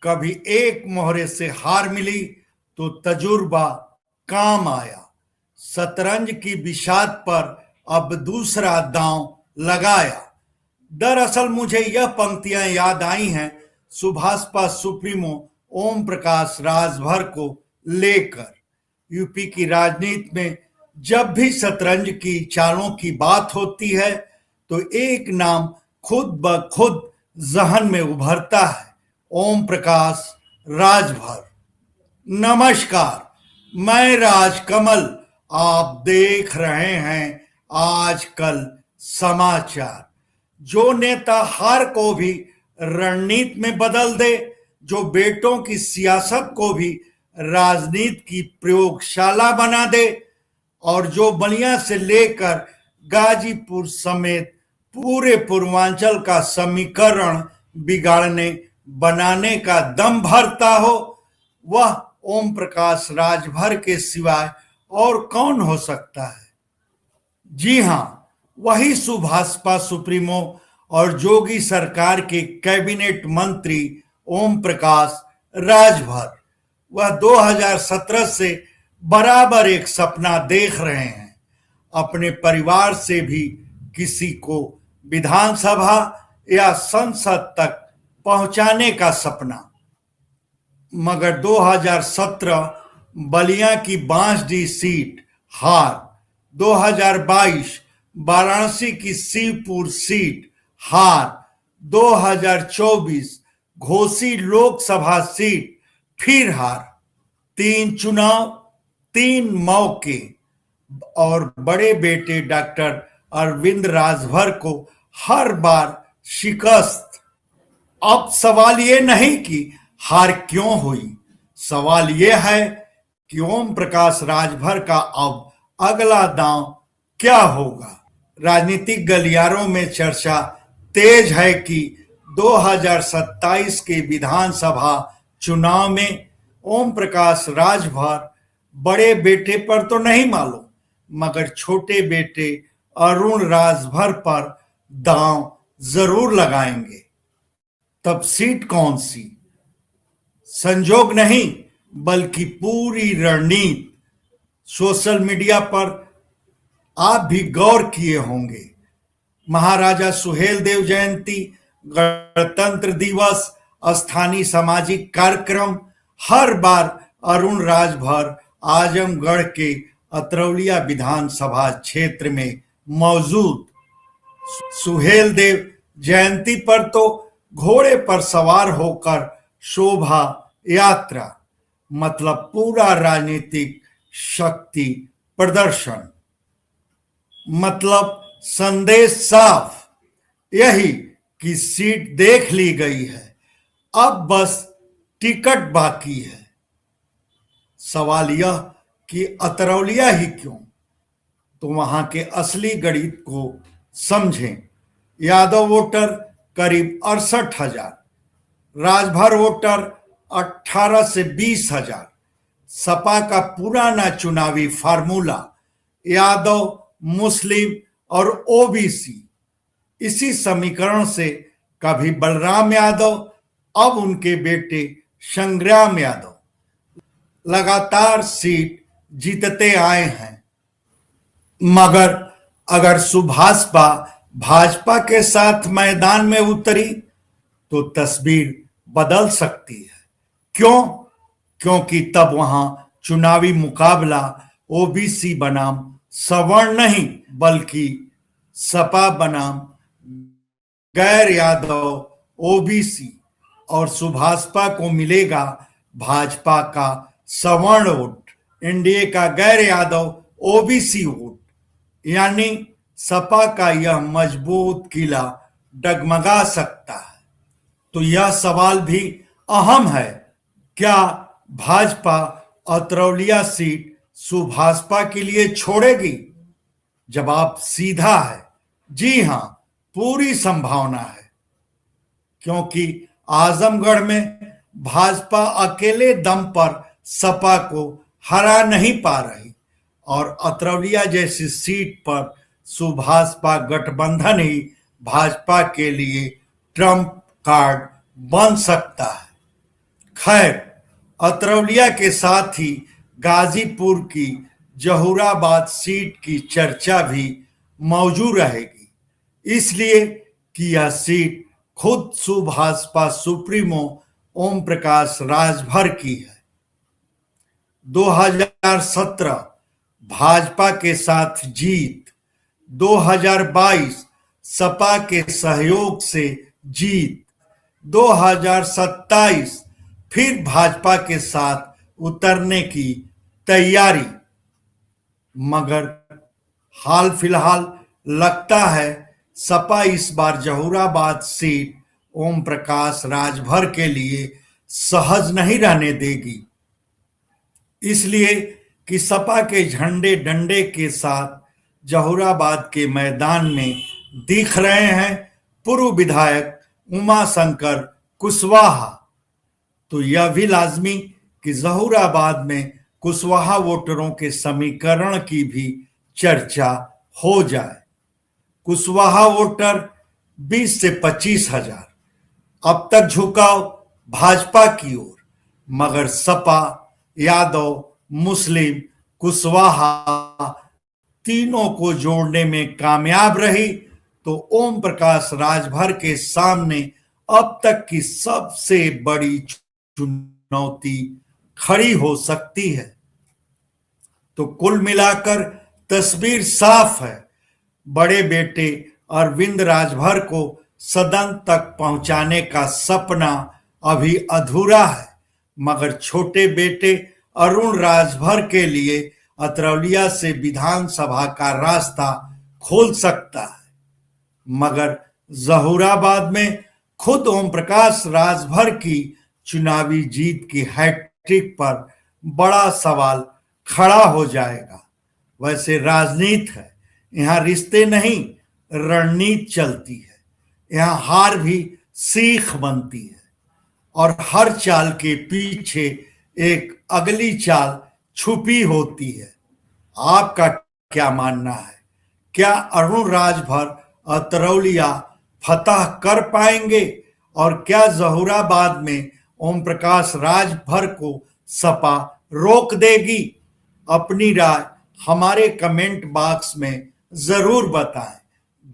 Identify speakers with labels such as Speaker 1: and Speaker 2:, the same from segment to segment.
Speaker 1: कभी एक मोहरे से हार मिली तो तजुर्बा काम आया। शतरंज की बिसात पर अब दूसरा दांव लगाया। दरअसल मुझे यह पंक्तियां याद आई हैं सुभाषपा सुप्रीमो ओम प्रकाश राजभर को लेकर। यूपी की राजनीति में जब भी शतरंज की चालों की बात होती है तो एक नाम खुद ब खुद जहन में उभरता है, ओम प्रकाश राजभर। नमस्कार, मैं राजकमल। आप देख रहे हैं आजकल समाचार। जो नेता हार को भी रणनीति में बदल दे, जो बेटों की सियासत को भी राजनीति की प्रयोगशाला बना दे और जो बलिया से लेकर गाजीपुर समेत पूरे पूर्वांचल का समीकरण बिगाड़ने बनाने का दम भरता हो, वह ओम प्रकाश राजभर के सिवाय और कौन हो सकता है। जी हां, वही सुभाषपा सुप्रीमो और जोगी सरकार के कैबिनेट मंत्री ओम प्रकाश राजभर। वह 2017 से बराबर एक सपना देख रहे हैं, अपने परिवार से भी किसी को विधानसभा या संसद तक पहुंचाने का सपना। मगर 2017 बलिया की बांसडीह सीट हार, 2022 वाराणसी की शिवपुर सीट हार, 2024 घोसी लोकसभा सीट फिर हार। 3 चुनाव, 3 मौके और बड़े बेटे डॉक्टर अरविंद राजभर को हर बार शिकस्त। अब सवाल ये नहीं कि हार क्यों हुई, सवाल यह है कि ओम प्रकाश राजभर का अब अगला दांव क्या होगा। राजनीतिक गलियारों में चर्चा तेज है कि 2027 के विधानसभा चुनाव में ओम प्रकाश राजभर बड़े बेटे पर तो नहीं मालूम, मगर छोटे बेटे अरुण राजभर पर दांव जरूर लगाएंगे। तब सीट कौन सी? संजोग नहीं बल्कि पूरी रणनीति। सोशल मीडिया पर आप भी गौर किए होंगे, महाराजा सुहेलदेव जयंती, गणतंत्र दिवस, स्थानीय सामाजिक कार्यक्रम, हर बार अरुण राजभर आजमगढ़ के अतरौलिया विधानसभा क्षेत्र में मौजूद। सुहेलदेव जयंती पर तो घोड़े पर सवार होकर शोभा यात्रा, मतलब पूरा राजनीतिक शक्ति प्रदर्शन। मतलब संदेश साफ, यही कि सीट देख ली गई है, अब बस टिकट बाकी है। सवाल यह कि अतरौलिया ही क्यों? तो वहां के असली गणित को समझें। यादव वोटर करीब 68,000, राजभर वोटर 18 से 20,000। सपा का पुराना चुनावी फार्मूला यादव, मुस्लिम और ओबीसी। इसी समीकरण से कभी बलराम यादव, अब उनके बेटे संग्राम यादव लगातार सीट जीतते आए हैं। मगर अगर सुभाषपा भाजपा के साथ मैदान में उतरी तो तस्वीर बदल सकती है। क्यों? क्योंकि तब वहां चुनावी मुकाबला ओबीसी बनाम सवर्ण नहीं बल्कि सपा बनाम गैर यादव ओबीसी, और सुभाषपा को मिलेगा भाजपा का सवर्ण वोट, एनडीए का गैर यादव ओबीसी वोट। यानी सपा का यह मजबूत किला डगमगा सकता है। तो यह सवाल भी अहम है, क्या भाजपा अतरौलिया सीट सुभाषपा के लिए छोड़ेगी? जवाब सीधा है, जी हां, पूरी संभावना है। क्योंकि आजमगढ़ में भाजपा अकेले दम पर सपा को हरा नहीं पा रही और अतरौलिया जैसी सीट पर सुभाषपा गठबंधन ही भाजपा के लिए ट्रम्प कार्ड बन सकता है। खैर, अतरौलिया के साथ ही गाजीपुर की जहूराबाद सीट की चर्चा भी मौजूद रहेगी, इसलिए कि यह सीट खुद भाजपा सुप्रीमो ओम प्रकाश राजभर की है। 2017 भाजपा के साथ जीत, 2022 सपा के सहयोग से जीत, 2027 फिर भाजपा के साथ उतरने की तैयारी। मगर हाल फिलहाल लगता है सपा इस बार जहूराबाद सीट ओम प्रकाश राजभर के लिए सहज नहीं रहने देगी, इसलिए कि सपा के झंडे डंडे के साथ जहूराबाद के मैदान में दिख रहे हैं पूर्व विधायक उमाशंकर कुशवाहा। तो यह भी लाजमी कि जहूराबाद में कुशवाहा वोटरों के समीकरण की भी चर्चा हो जाए। कुशवाहा वोटर 20 से 25 हजार अब तक झुकाव भाजपा की ओर, मगर सपा, यादव, मुस्लिम, कुशवाहा तीनों को जोड़ने में कामयाब रही तो ओम प्रकाश राजभर के सामने अब तक की सबसे बड़ी चुनौती खड़ी हो सकती है। तो कुल मिलाकर तस्वीर साफ है, बड़े बेटे अरविंद राजभर को सदन तक पहुंचाने का सपना अभी अधूरा है, मगर छोटे बेटे अरुण राजभर के लिए अतरौलिया से विधानसभा का रास्ता खोल सकता है। मगर जहूराबाद में खुद ओम प्रकाश राजभर की चुनावी जीत की हैट्रिक पर बड़ा सवाल खड़ा हो जाएगा। वैसे राजनीति है, यहाँ रिश्ते नहीं रणनीति चलती है, यहाँ हार भी सीख बनती है और हर चाल के पीछे एक अगली चाल छुपी होती है। आपका क्या मानना है? क्या अरुण राजभर अतरौलिया फतह कर पाएंगे और क्या जहूराबाद में ओम प्रकाश राजभर को सपा रोक देगी? अपनी राय हमारे कमेंट बॉक्स में जरूर बताएं।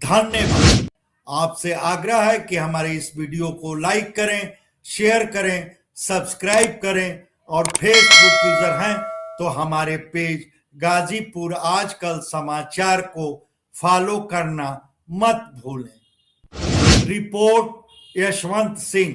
Speaker 1: धन्यवाद। आपसे आग्रह है कि हमारे इस वीडियो को लाइक करें, शेयर करें, सब्सक्राइब करें और फेसबुक यूजर हैं तो हमारे पेज गाजीपुर आजकल समाचार को फॉलो करना मत भूलें। रिपोर्ट यशवंत सिंह।